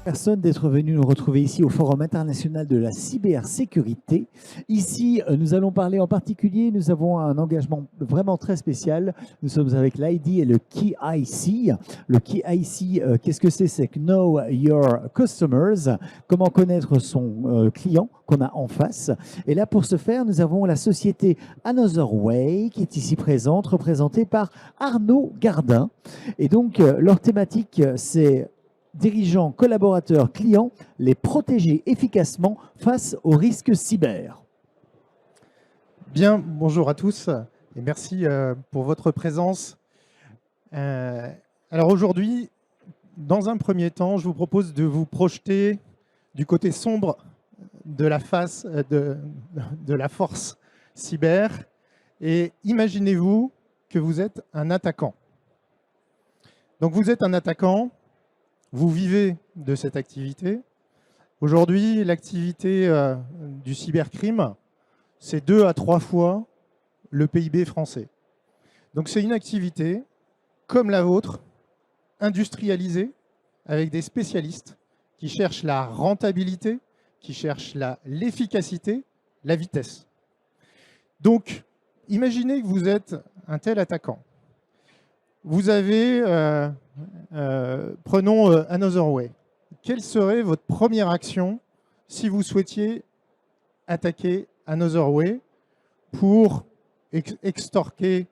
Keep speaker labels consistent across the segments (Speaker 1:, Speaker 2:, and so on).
Speaker 1: Personne d'être venu nous retrouver ici au Forum international de la cybersécurité. Ici, nous allons parler en particulier, nous avons un engagement vraiment très spécial. Nous sommes avec l'ID et le KIC. Le KIC, qu'est-ce que c'est? C'est Know Your Customers, comment connaître son client qu'on a en face. Et là, pour ce faire, nous avons la société Another Way qui est ici présente, représentée par Arnaud Gardin. Et donc, leur thématique, c'est dirigeants, collaborateurs, clients, les protéger efficacement face aux risques cyber.
Speaker 2: Bien, bonjour à tous et merci pour votre présence. Alors aujourd'hui, dans un premier temps, je vous propose de vous projeter du côté sombre de la face de la force cyber et imaginez-vous que vous êtes un attaquant. Donc vous êtes un attaquant. Vous vivez de cette activité. Aujourd'hui, l'activité du cybercrime, c'est 2 à 3 fois le PIB français. Donc c'est une activité, comme la vôtre, industrialisée, avec des spécialistes qui cherchent la rentabilité, qui cherchent l'efficacité, la vitesse. Donc, imaginez que vous êtes un tel attaquant. Vous avez, prenons Another Way. Quelle serait votre première action si vous souhaitiez attaquer Another Way pour extorquer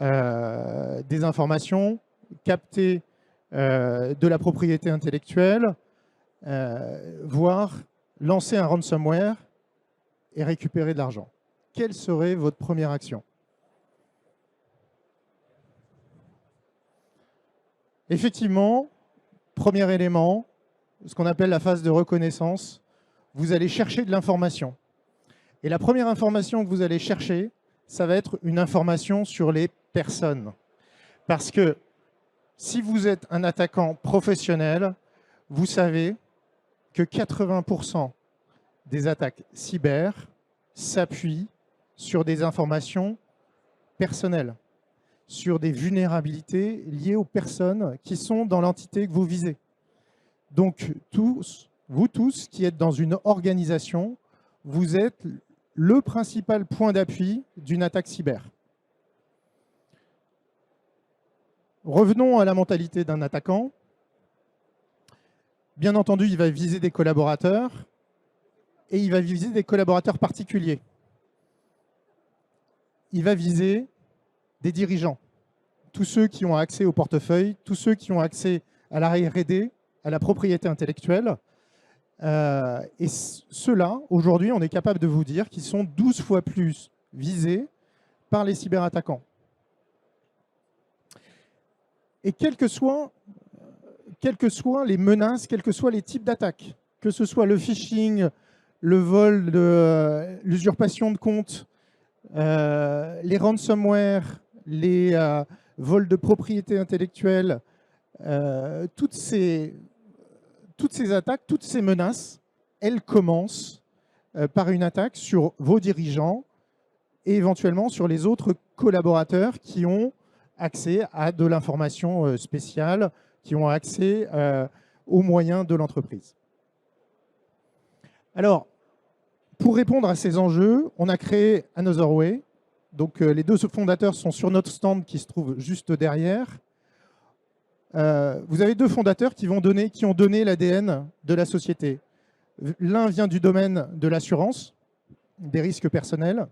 Speaker 2: des informations, capter de la propriété intellectuelle, voire lancer un ransomware et récupérer de l'argent? Quelle serait votre première action? Effectivement, premier élément, ce qu'on appelle la phase de reconnaissance, vous allez chercher de l'information. Et la première information que vous allez chercher, ça va être une information sur les personnes. Parce que si vous êtes un attaquant professionnel, vous savez que 80% des attaques cyber s'appuient sur des informations personnelles, sur des vulnérabilités liées aux personnes qui sont dans l'entité que vous visez. Donc, vous tous qui êtes dans une organisation, vous êtes le principal point d'appui d'une attaque cyber. Revenons à la mentalité d'un attaquant. Bien entendu, il va viser des collaborateurs et il va viser des collaborateurs particuliers. Il va viser des dirigeants, tous ceux qui ont accès au portefeuille, tous ceux qui ont accès à la R&D, à la propriété intellectuelle. Et ceux-là, aujourd'hui, on est capable de vous dire qu'ils sont 12 fois plus visés par les cyberattaquants. Et quelles que soient les menaces, quels que soient les types d'attaques, que ce soit le phishing, le vol, l'usurpation de compte, les ransomware, les vols de propriété intellectuelle, toutes ces attaques, toutes ces menaces, elles commencent par une attaque sur vos dirigeants et éventuellement sur les autres collaborateurs qui ont accès à de l'information spéciale, qui ont accès aux moyens de l'entreprise. Alors, pour répondre à ces enjeux, on a créé Another Way. Donc, les deux fondateurs sont sur notre stand qui se trouve juste derrière. Vous avez deux fondateurs qui ont donné l'ADN de la société. L'un vient du domaine de l'assurance, des risques personnels.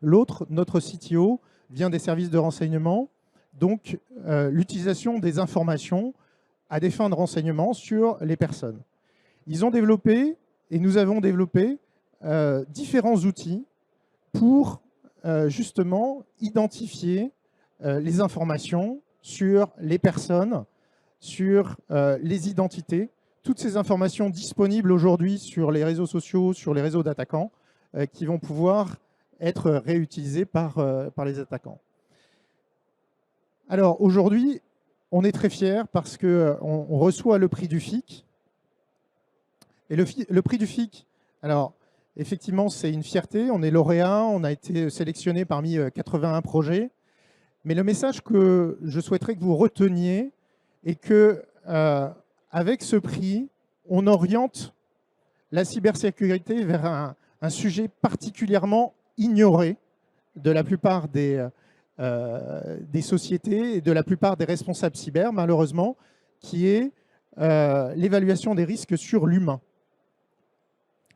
Speaker 2: L'autre, notre CTO, vient des services de renseignement. Donc, l'utilisation des informations à des fins de renseignement sur les personnes. Ils ont développé, et nous avons développé, différents outils pour justement identifier les informations sur les personnes, sur les identités, toutes ces informations disponibles aujourd'hui sur les réseaux sociaux, sur les réseaux d'attaquants, qui vont pouvoir être réutilisées par les attaquants. Alors aujourd'hui, on est très fiers parce qu'on reçoit le prix du FIC. Et le prix du FIC, alors effectivement, c'est une fierté. On est lauréat, on a été sélectionné parmi 81 projets. Mais le message que je souhaiterais que vous reteniez est que avec ce prix, on oriente la cybersécurité vers un sujet particulièrement ignoré de la plupart des sociétés et de la plupart des responsables cyber, malheureusement, qui est l'évaluation des risques sur l'humain.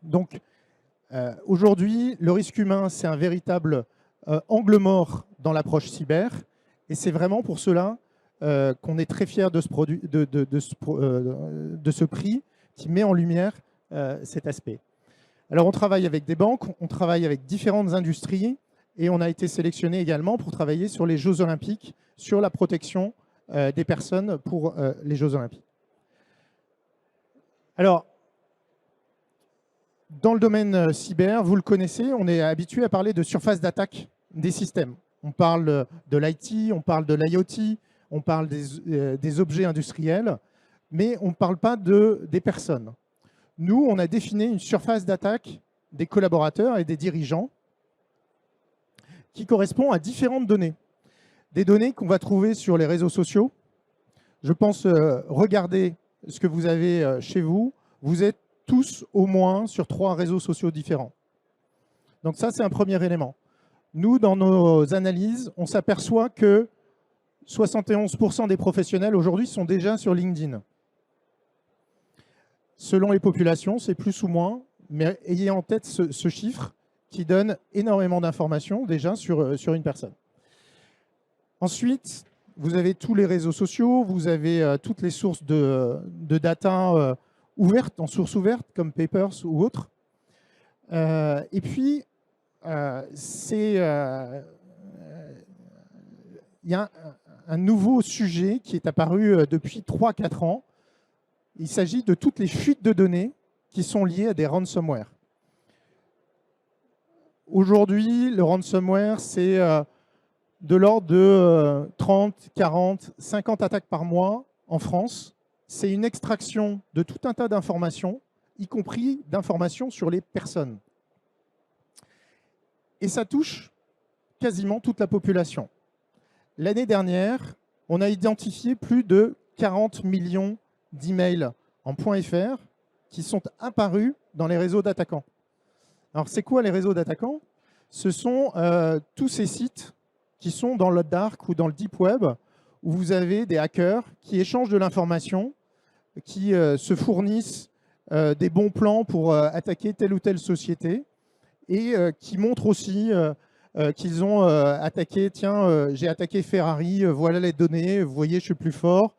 Speaker 2: Donc, aujourd'hui, le risque humain, c'est un véritable angle mort dans l'approche cyber. Et c'est vraiment pour cela qu'on est très fiers de ce prix qui met en lumière cet aspect. Alors, on travaille avec des banques, on travaille avec différentes industries et on a été sélectionné également pour travailler sur les Jeux Olympiques, sur la protection des personnes pour les Jeux Olympiques. Alors, dans le domaine cyber, vous le connaissez, on est habitué à parler de surface d'attaque des systèmes. On parle de l'IT, on parle de l'IoT, on parle des objets industriels, mais on ne parle pas des personnes. Nous, on a défini une surface d'attaque des collaborateurs et des dirigeants qui correspond à différentes données. Des données qu'on va trouver sur les réseaux sociaux. Je pense, regardez ce que vous avez chez vous. Vous êtes tous au moins sur 3 réseaux sociaux différents. Donc ça, c'est un premier élément. Nous, dans nos analyses, on s'aperçoit que 71% des professionnels aujourd'hui sont déjà sur LinkedIn. Selon les populations, c'est plus ou moins, mais ayez en tête ce chiffre qui donne énormément d'informations déjà sur une personne. Ensuite, vous avez tous les réseaux sociaux, vous avez toutes les sources de data ouvertes, en source ouverte, comme Papers ou autres. Et puis, il y a un nouveau sujet qui est apparu depuis 3-4 ans. Il s'agit de toutes les fuites de données qui sont liées à des ransomware. Aujourd'hui, le ransomware, c'est de l'ordre de 30, 40, 50 attaques par mois en France. C'est une extraction de tout un tas d'informations, y compris d'informations sur les personnes. Et ça touche quasiment toute la population. L'année dernière, on a identifié plus de 40 millions d'emails en .fr qui sont apparus dans les réseaux d'attaquants. Alors, c'est quoi les réseaux d'attaquants? Ce sont tous ces sites qui sont dans le dark ou dans le deep web, où vous avez des hackers qui échangent de l'information, qui se fournissent des bons plans pour attaquer telle ou telle société, et qui montrent aussi qu'ils ont attaqué, tiens, j'ai attaqué Ferrari, voilà les données, vous voyez, je suis plus fort,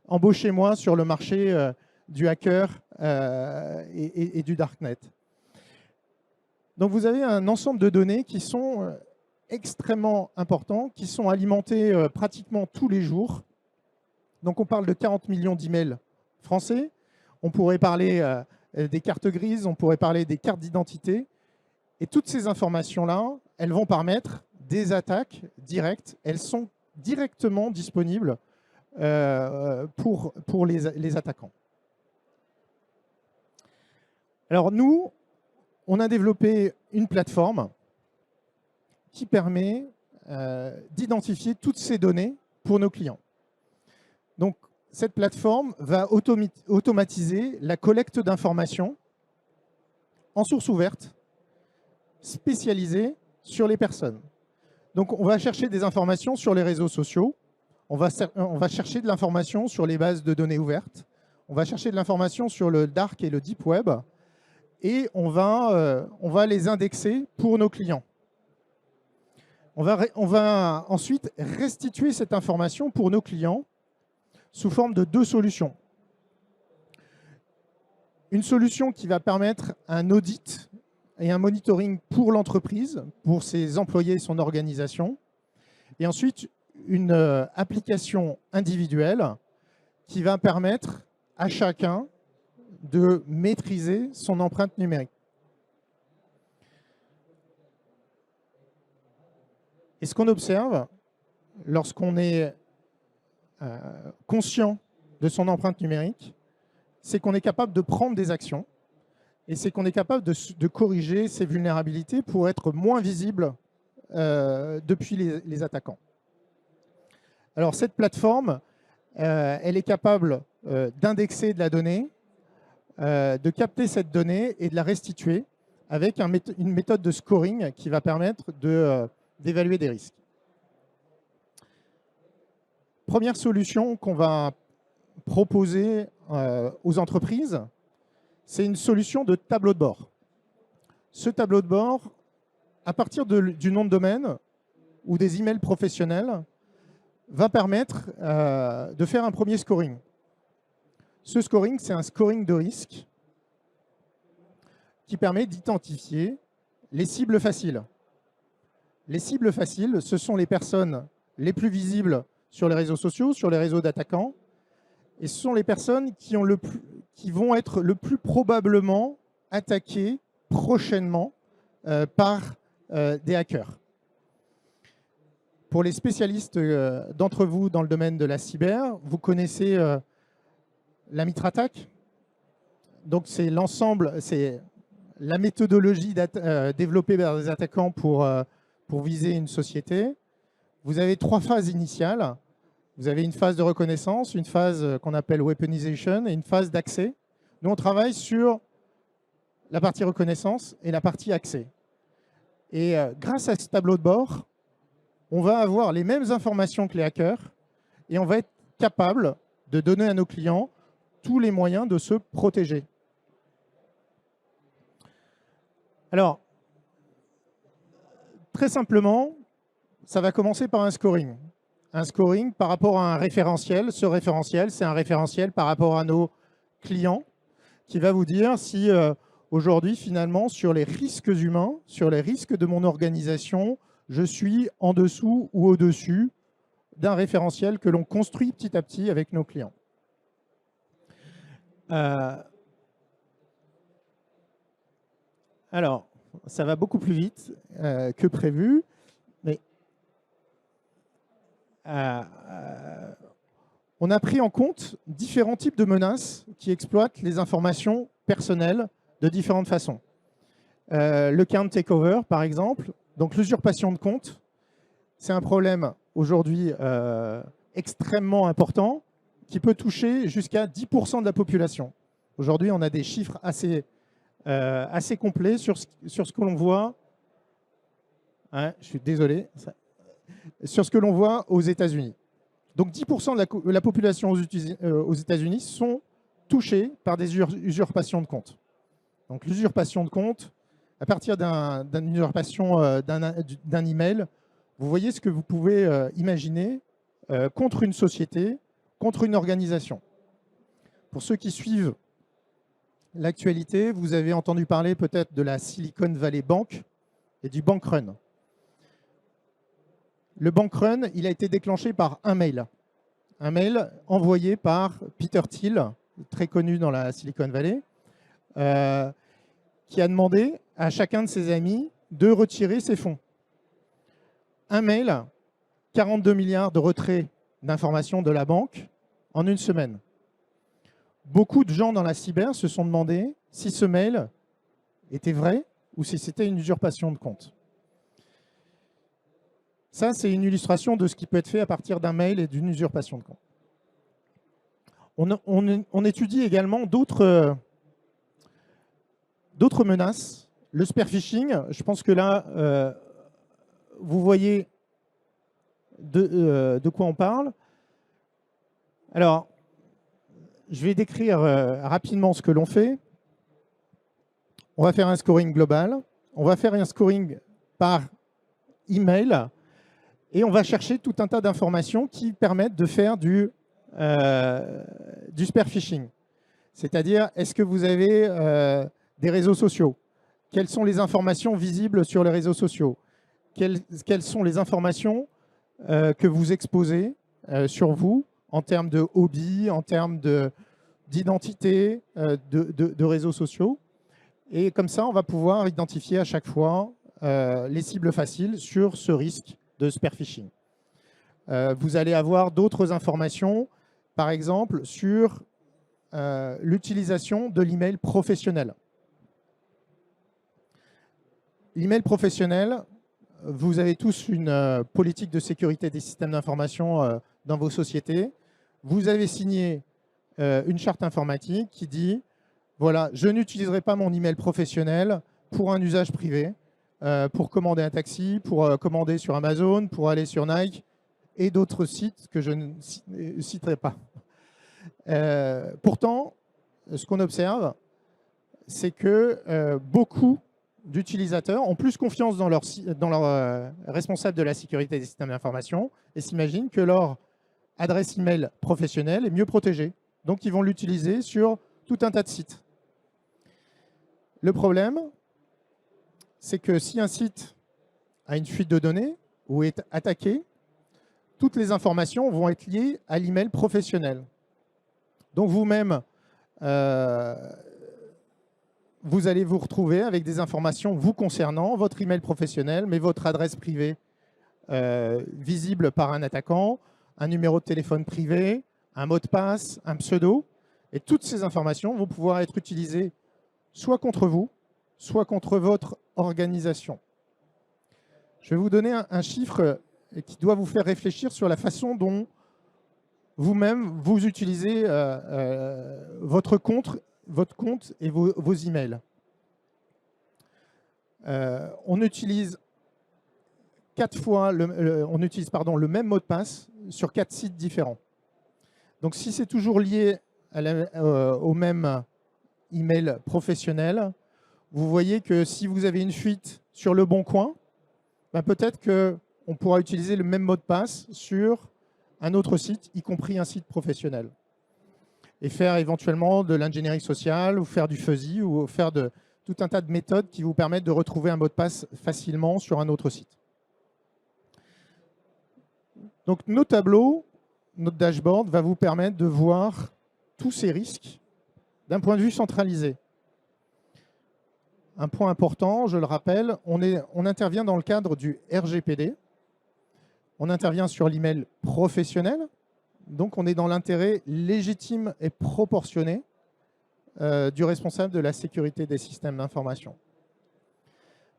Speaker 2: embauchez-moi sur le marché du hacker et du darknet. Donc vous avez un ensemble de données qui sont extrêmement importants, qui sont alimentés pratiquement tous les jours. Donc on parle de 40 millions d'emails français, on pourrait parler des cartes grises, on pourrait parler des cartes d'identité. Et toutes ces informations-là, elles vont permettre des attaques directes. Elles sont directement disponibles pour les attaquants. Alors nous, on a développé une plateforme qui permet d'identifier toutes ces données pour nos clients. Donc cette plateforme va automatiser la collecte d'informations en source ouverte, spécialisée sur les personnes. Donc on va chercher des informations sur les réseaux sociaux, on va chercher de l'information sur les bases de données ouvertes, on va chercher de l'information sur le dark et le deep web, et on va les indexer pour nos clients. On va ensuite restituer cette information pour nos clients sous forme de 2 solutions. Une solution qui va permettre un audit et un monitoring pour l'entreprise, pour ses employés et son organisation. Et ensuite, une application individuelle qui va permettre à chacun de maîtriser son empreinte numérique. Et ce qu'on observe, lorsqu'on est conscient de son empreinte numérique, c'est qu'on est capable de prendre des actions et c'est qu'on est capable de corriger ces vulnérabilités pour être moins visible depuis les attaquants. Alors cette plateforme, elle est capable d'indexer de la donnée. de capter cette donnée et de la restituer avec une méthode de scoring qui va permettre d'évaluer des risques. Première solution qu'on va proposer aux entreprises, c'est une solution de tableau de bord. Ce tableau de bord, à partir du nom de domaine ou des emails professionnels, va permettre de faire un premier scoring. Ce scoring, c'est un scoring de risque qui permet d'identifier les cibles faciles. Les cibles faciles, ce sont les personnes les plus visibles sur les réseaux sociaux, sur les réseaux d'attaquants, et ce sont les personnes qui vont être le plus probablement attaquées prochainement par des hackers. Pour les spécialistes d'entre vous dans le domaine de la cyber, vous connaissez la Mitre-attaque. Donc c'est l'ensemble, c'est la méthodologie développée par les attaquants pour viser une société. Vous avez 3 phases initiales. Vous avez une phase de reconnaissance, une phase qu'on appelle weaponization et une phase d'accès. Nous, on travaille sur la partie reconnaissance et la partie accès. Et grâce à ce tableau de bord, on va avoir les mêmes informations que les hackers et on va être capable de donner à nos clients tous les moyens de se protéger. Alors, très simplement, ça va commencer par un scoring. Un scoring par rapport à un référentiel. Ce référentiel, c'est un référentiel par rapport à nos clients qui va vous dire si aujourd'hui, finalement, sur les risques humains, sur les risques de mon organisation, je suis en dessous ou au-dessus d'un référentiel que l'on construit petit à petit avec nos clients. Alors, ça va beaucoup plus vite que prévu, mais on a pris en compte différents types de menaces qui exploitent les informations personnelles de différentes façons. Le account takeover, par exemple, donc l'usurpation de compte, c'est un problème aujourd'hui extrêmement important qui peut toucher jusqu'à 10% de la population. Aujourd'hui, on a des chiffres assez complets sur ce que l'on voit. Hein, je suis désolé. Sur ce que l'on voit aux États-Unis. Donc 10% de la population aux États-Unis sont touchés par des usurpations de compte. Donc l'usurpation de compte, à partir d'une usurpation d'un email, vous voyez ce que vous pouvez imaginer contre une société, contre une organisation. Pour ceux qui suivent l'actualité, vous avez entendu parler peut-être de la Silicon Valley Bank et du bank run. Le bank run, il a été déclenché par un mail envoyé par Peter Thiel, très connu dans la Silicon Valley, qui a demandé à chacun de ses amis de retirer ses fonds. Un mail, 42 milliards de retraits d'informations de la banque en une semaine. Beaucoup de gens dans la cyber se sont demandé si ce mail était vrai ou si c'était une usurpation de compte. Ça, c'est une illustration de ce qui peut être fait à partir d'un mail et d'une usurpation de compte. On étudie également d'autres menaces. Le spear phishing, je pense que là, vous voyez de quoi on parle. Alors, je vais décrire rapidement ce que l'on fait. On va faire un scoring global. On va faire un scoring par email. Et on va chercher tout un tas d'informations qui permettent de faire du spear phishing. C'est-à-dire, est-ce que vous avez des réseaux sociaux? Quelles sont les informations visibles sur les réseaux sociaux? Quelles sont les informations que vous exposez sur vous en termes de hobby, en termes d'identité, de réseaux sociaux? Et comme ça, on va pouvoir identifier à chaque fois les cibles faciles sur ce risque de spear phishing. Vous allez avoir d'autres informations, par exemple, sur l'utilisation de l'email professionnel. L'email professionnel, vous avez tous une politique de sécurité des systèmes d'information dans vos sociétés. Vous avez signé une charte informatique qui dit Voilà, je n'utiliserai pas mon email professionnel pour un usage privé, pour commander un taxi, pour commander sur Amazon, pour aller sur Nike et d'autres sites que je ne citerai pas. Pourtant, ce qu'on observe, c'est que beaucoup d'utilisateurs ont plus confiance dans leur responsable de la sécurité des systèmes d'information et s'imaginent que leur adresse email professionnelle est mieux protégée. Donc, ils vont l'utiliser sur tout un tas de sites. Le problème, c'est que si un site a une fuite de données ou est attaqué, toutes les informations vont être liées à l'email professionnel. Donc vous-même, vous allez vous retrouver avec des informations vous concernant, votre email professionnel, mais votre adresse privée visible par un attaquant, un numéro de téléphone privé, un mot de passe, un pseudo. Et toutes ces informations vont pouvoir être utilisées soit contre vous, soit contre votre organisation. Je vais vous donner un chiffre qui doit vous faire réfléchir sur la façon dont vous-même, vous utilisez votre compte et vos emails. On utilise le même mot de passe sur 4 sites différents. Donc, si c'est toujours lié au même email professionnel, vous voyez que si vous avez une fuite sur Le Bon Coin, ben peut-être qu'on pourra utiliser le même mot de passe sur un autre site, y compris un site professionnel. Et faire éventuellement de l'ingénierie sociale, ou faire du fuzzy, ou faire tout un tas de méthodes qui vous permettent de retrouver un mot de passe facilement sur un autre site. Donc nos tableaux, notre dashboard va vous permettre de voir tous ces risques d'un point de vue centralisé. Un point important, je le rappelle, on intervient dans le cadre du RGPD. On intervient sur l'email professionnel. Donc, on est dans l'intérêt légitime et proportionné du responsable de la sécurité des systèmes d'information.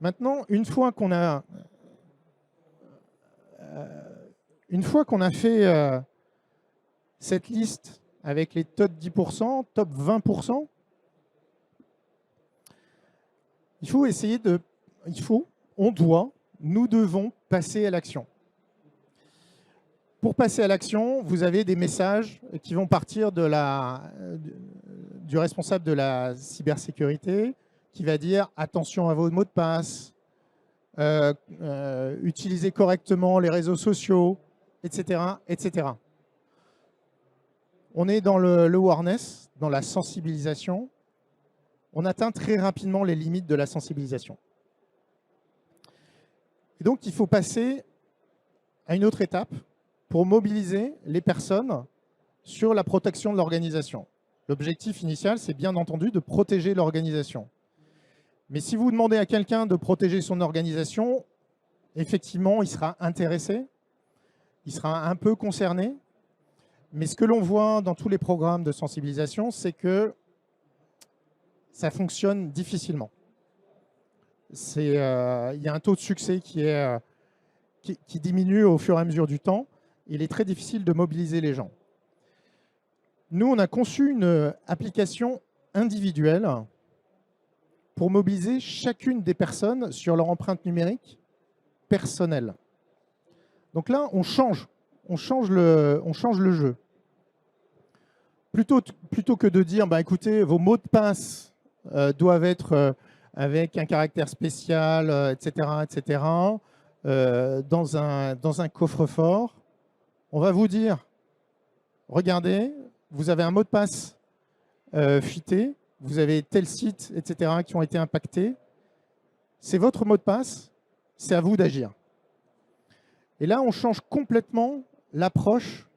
Speaker 2: Maintenant, une fois qu'on a fait cette liste avec les top 10%, top 20%, nous devons passer à l'action. Pour passer à l'action, vous avez des messages qui vont partir du responsable de la cybersécurité qui va dire attention à vos mots de passe, utilisez correctement les réseaux sociaux, etc., etc. On est dans le awareness, dans la sensibilisation. On atteint très rapidement les limites de la sensibilisation. Et donc, il faut passer à une autre étape pour mobiliser les personnes sur la protection de l'organisation. L'objectif initial, c'est bien entendu de protéger l'organisation. Mais si vous demandez à quelqu'un de protéger son organisation, effectivement, il sera intéressé, il sera un peu concerné. Mais ce que l'on voit dans tous les programmes de sensibilisation, c'est que ça fonctionne difficilement. Il y a un taux de succès qui diminue au fur et à mesure du temps. Il est très difficile de mobiliser les gens. Nous, on a conçu une application individuelle pour mobiliser chacune des personnes sur leur empreinte numérique personnelle. Donc là, on change le jeu. Plutôt que de dire, bah, écoutez, vos mots de passe doivent être avec un caractère spécial, etc., etc., dans un coffre-fort, on va vous dire, regardez, vous avez un mot de passe fuité, vous avez tel site, etc., qui ont été impactés. C'est votre mot de passe, c'est à vous d'agir. Et là, on change complètement l'approche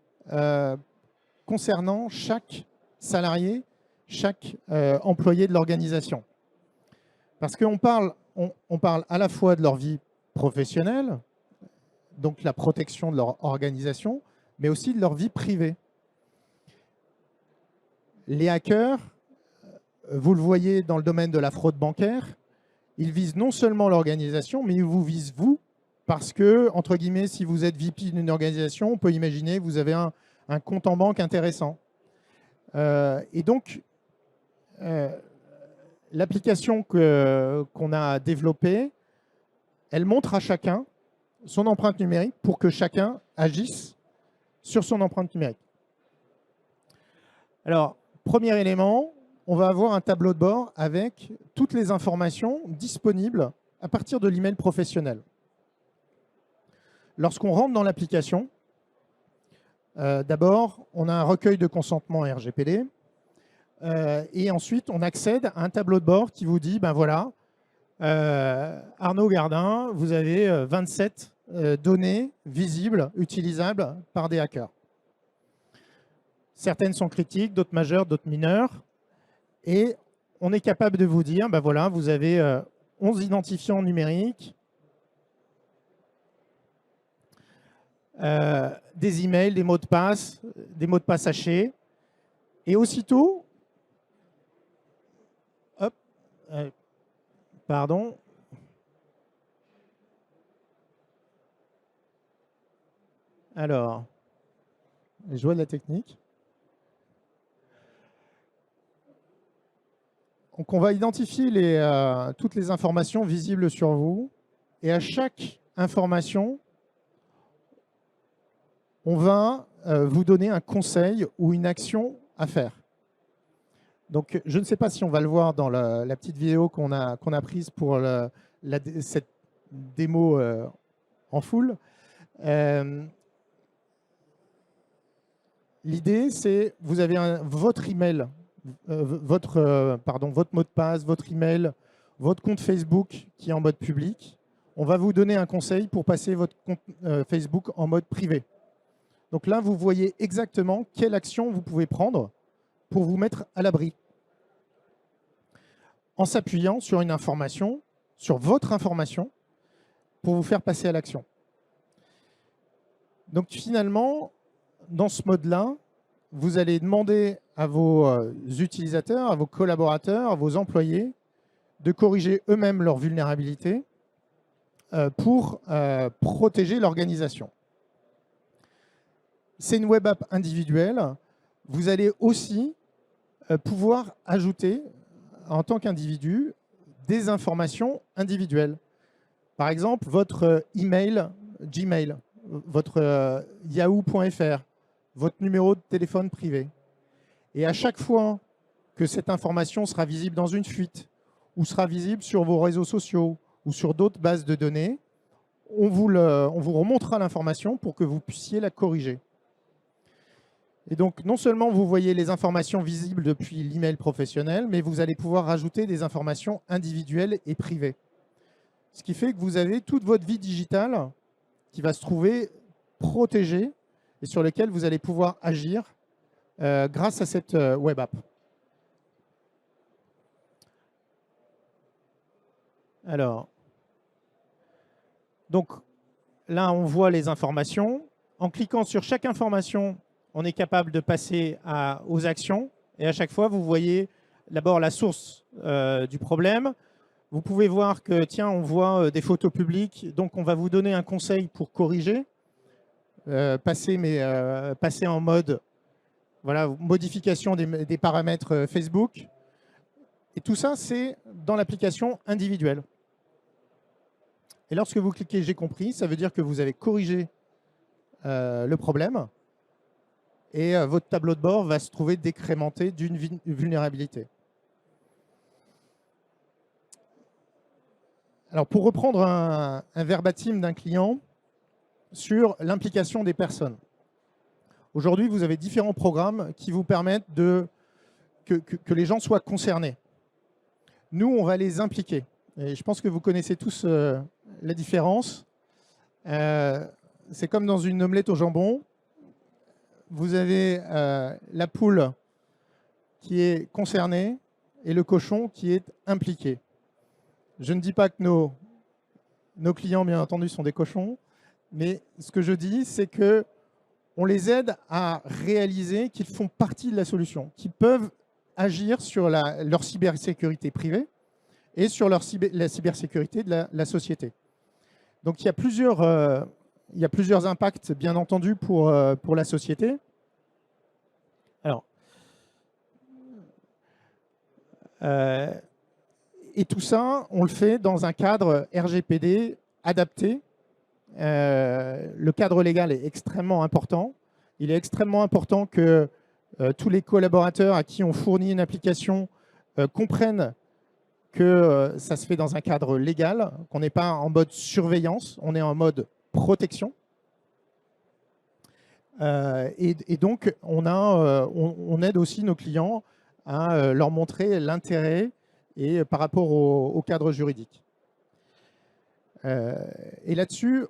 Speaker 2: concernant chaque salarié, chaque employé de l'organisation. Parce qu'on parle à la fois de leur vie professionnelle, donc la protection de leur organisation, mais aussi de leur vie privée. Les hackers, vous le voyez dans le domaine de la fraude bancaire, ils visent non seulement l'organisation, mais ils vous visent vous, parce que, entre guillemets, si vous êtes VP d'une organisation, on peut imaginer que vous avez un compte en banque intéressant. Et donc, l'application qu'on a développée, elle montre à chacun son empreinte numérique pour que chacun agisse sur son empreinte numérique. Alors, premier élément, on va avoir un tableau de bord avec toutes les informations disponibles à partir de l'email professionnel. Lorsqu'on rentre dans l'application, d'abord, on a un recueil de consentement RGPD et ensuite, on accède à un tableau de bord qui vous dit, ben voilà, Arnaud Gardin, vous avez 27 données visibles, utilisables par des hackers. Certaines sont critiques, d'autres majeures, d'autres mineures. Et on est capable de vous dire, ben voilà, vous avez 11 identifiants numériques, des emails, des mots de passe hachés. Et aussitôt, hop, pardon. Alors, les joies de la technique. Donc, on va identifier toutes les informations visibles sur vous. Et à chaque information, on va vous donner un conseil ou une action à faire. Donc, je ne sais pas si on va le voir dans la petite vidéo qu'on a prise pour cette démo en full. L'idée, c'est vous avez votre email, votre mot de passe, votre email, votre compte Facebook qui est en mode public. On va vous donner un conseil pour passer votre compte Facebook en mode privé. Donc là, vous voyez exactement quelle action vous pouvez prendre pour vous mettre à l'abri, en s'appuyant sur une information, sur votre information, pour vous faire passer à l'action. Donc finalement, dans ce mode-là, vous allez demander à vos utilisateurs, à vos collaborateurs, à vos employés de corriger eux-mêmes leurs vulnérabilités pour protéger l'organisation. C'est une web app individuelle. Vous allez aussi pouvoir ajouter, en tant qu'individu, des informations individuelles. Par exemple, votre email Gmail, votre yahoo.fr, votre numéro de téléphone privé. Et à chaque fois que cette information sera visible dans une fuite ou sera visible sur vos réseaux sociaux ou sur d'autres bases de données, on vous remontera l'information pour que vous puissiez la corriger. Et donc, non seulement vous voyez les informations visibles depuis l'email professionnel, mais vous allez pouvoir rajouter des informations individuelles et privées. Ce qui fait que vous avez toute votre vie digitale qui va se trouver protégée et sur laquelle vous allez pouvoir agir grâce à cette web app. Alors, donc là, on voit les informations. En cliquant sur chaque information, on est capable de passer aux actions. Et à chaque fois, vous voyez d'abord la source du problème. Vous pouvez voir que, tiens, on voit des photos publiques. Donc, on va vous donner un conseil pour corriger. Passer en mode modification des paramètres Facebook. Et tout ça, c'est dans l'application individuelle. Et lorsque vous cliquez « J'ai compris », ça veut dire que vous avez corrigé le problème et votre tableau de bord va se trouver décrémenté d'une vulnérabilité. Alors, pour reprendre un verbatim d'un client sur l'implication des personnes. Aujourd'hui, vous avez différents programmes qui vous permettent que les gens soient concernés. Nous, on va les impliquer. Et je pense que vous connaissez tous la différence. C'est comme dans une omelette au jambon. Vous avez la poule qui est concernée et le cochon qui est impliqué. Je ne dis pas que nos clients, bien entendu, sont des cochons, mais ce que je dis, c'est qu'on les aide à réaliser qu'ils font partie de la solution, qu'ils peuvent agir sur leur cybersécurité privée et sur la cybersécurité de la société. Donc, il y a plusieurs impacts, bien entendu, pour la société. Alors, Et tout ça, on le fait dans un cadre RGPD adapté. Le cadre légal est extrêmement important. Il est extrêmement important que tous les collaborateurs à qui on fournit une application comprennent que ça se fait dans un cadre légal, qu'on n'est pas en mode surveillance, on est en mode protection. Et donc, on aide aussi nos clients à leur montrer l'intérêt et par rapport au cadre juridique. Et là-dessus,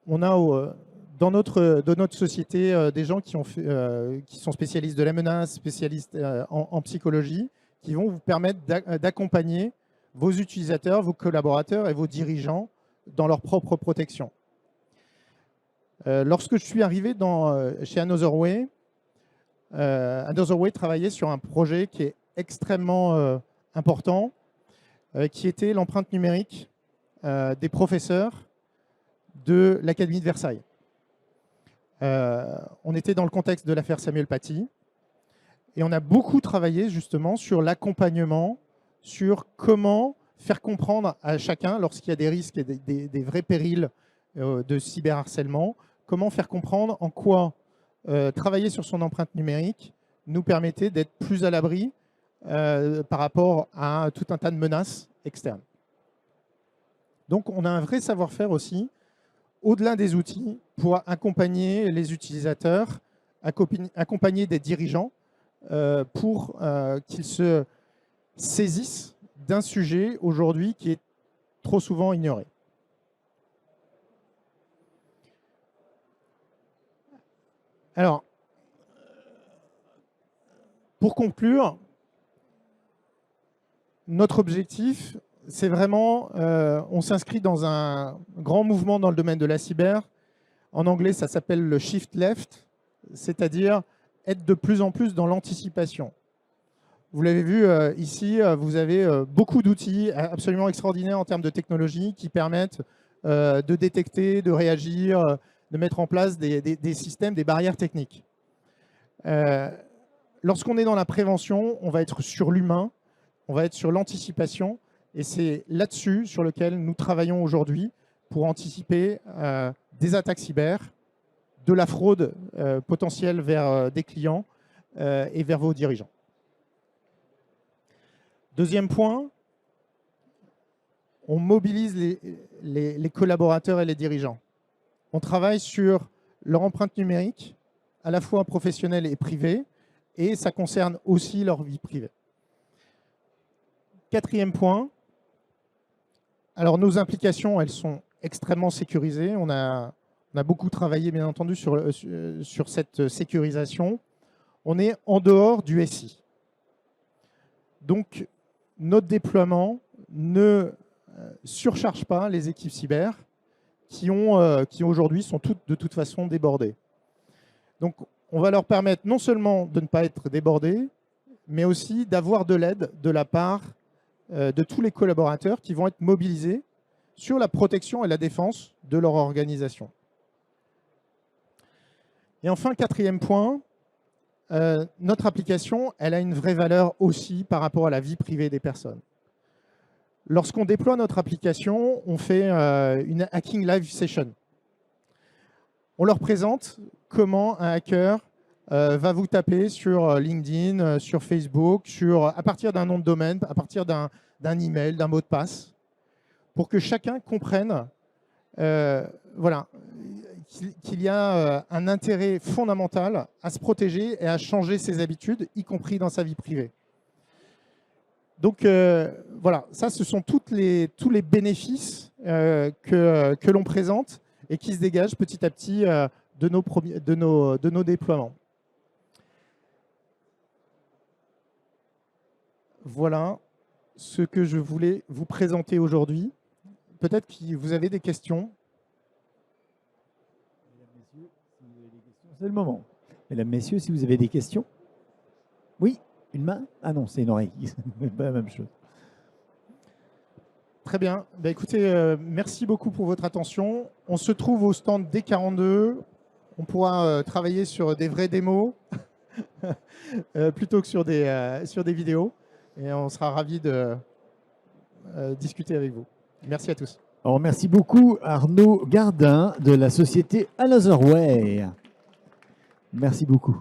Speaker 2: on a dans notre société des gens qui sont spécialistes de la menace, spécialistes en psychologie, qui vont vous permettre d'accompagner vos utilisateurs, vos collaborateurs et vos dirigeants dans leur propre protection. Lorsque je suis arrivé chez Another Way travaillait sur un projet qui est extrêmement important, qui était l'empreinte numérique des professeurs de l'Académie de Versailles. On était dans le contexte de l'affaire Samuel Paty et on a beaucoup travaillé justement sur l'accompagnement, sur comment faire comprendre à chacun, lorsqu'il y a des risques et des vrais périls de cyberharcèlement, comment faire comprendre en quoi travailler sur son empreinte numérique nous permettait d'être plus à l'abri par rapport à tout un tas de menaces externes. Donc on a un vrai savoir-faire aussi, au-delà des outils, pour accompagner les utilisateurs, accompagner des dirigeants pour qu'ils se saisissent d'un sujet aujourd'hui qui est trop souvent ignoré. Alors, pour conclure, notre objectif, c'est vraiment, on s'inscrit dans un grand mouvement dans le domaine de la cyber. En anglais, ça s'appelle le shift left, c'est-à-dire être de plus en plus dans l'anticipation. Vous l'avez vu ici, vous avez beaucoup d'outils absolument extraordinaires en termes de technologie qui permettent de détecter, de réagir, de mettre en place des systèmes, des barrières techniques. Lorsqu'on est dans la prévention, on va être sur l'humain, on va être sur l'anticipation, et c'est là-dessus sur lequel nous travaillons aujourd'hui pour anticiper des attaques cyber, de la fraude potentielle vers des clients et vers vos dirigeants. Deuxième point, on mobilise les collaborateurs et les dirigeants. On travaille sur leur empreinte numérique, à la fois professionnelle et privée, et ça concerne aussi leur vie privée. Quatrième point, alors nos implications, elles sont extrêmement sécurisées. On a beaucoup travaillé, bien entendu, sur cette sécurisation. On est en dehors du SI. Donc, notre déploiement ne surcharge pas les équipes cyber qui aujourd'hui sont toutes de toute façon débordées. Donc, on va leur permettre non seulement de ne pas être débordés, mais aussi d'avoir de l'aide de la part de tous les collaborateurs qui vont être mobilisés sur la protection et la défense de leur organisation. Et enfin, quatrième point, notre application, elle a une vraie valeur aussi par rapport à la vie privée des personnes. Lorsqu'on déploie notre application, on fait une Hacking Live Session. On leur présente comment un hacker va vous taper sur LinkedIn, sur Facebook, à partir d'un nom de domaine, à partir d'un email, d'un mot de passe, pour que chacun comprenne voilà, qu'il y a un intérêt fondamental à se protéger et à changer ses habitudes, y compris dans sa vie privée. Donc voilà, ça ce sont tous les bénéfices que l'on présente et qui se dégagent petit à petit de nos déploiements. Voilà ce que je voulais vous présenter aujourd'hui. Peut-être que vous avez des questions.
Speaker 1: C'est le moment. Mesdames, Messieurs, si vous avez des questions. Oui, une main? Ah non, c'est une oreille. C'est pas la même chose.
Speaker 2: Très bien. Bah, écoutez, merci beaucoup pour votre attention. On se trouve au stand D42. On pourra travailler sur des vraies démos plutôt que sur des vidéos. et on sera ravis de discuter avec vous. Merci à tous.
Speaker 1: Alors, merci beaucoup Arnaud Gardin de la société Another Way. Merci beaucoup.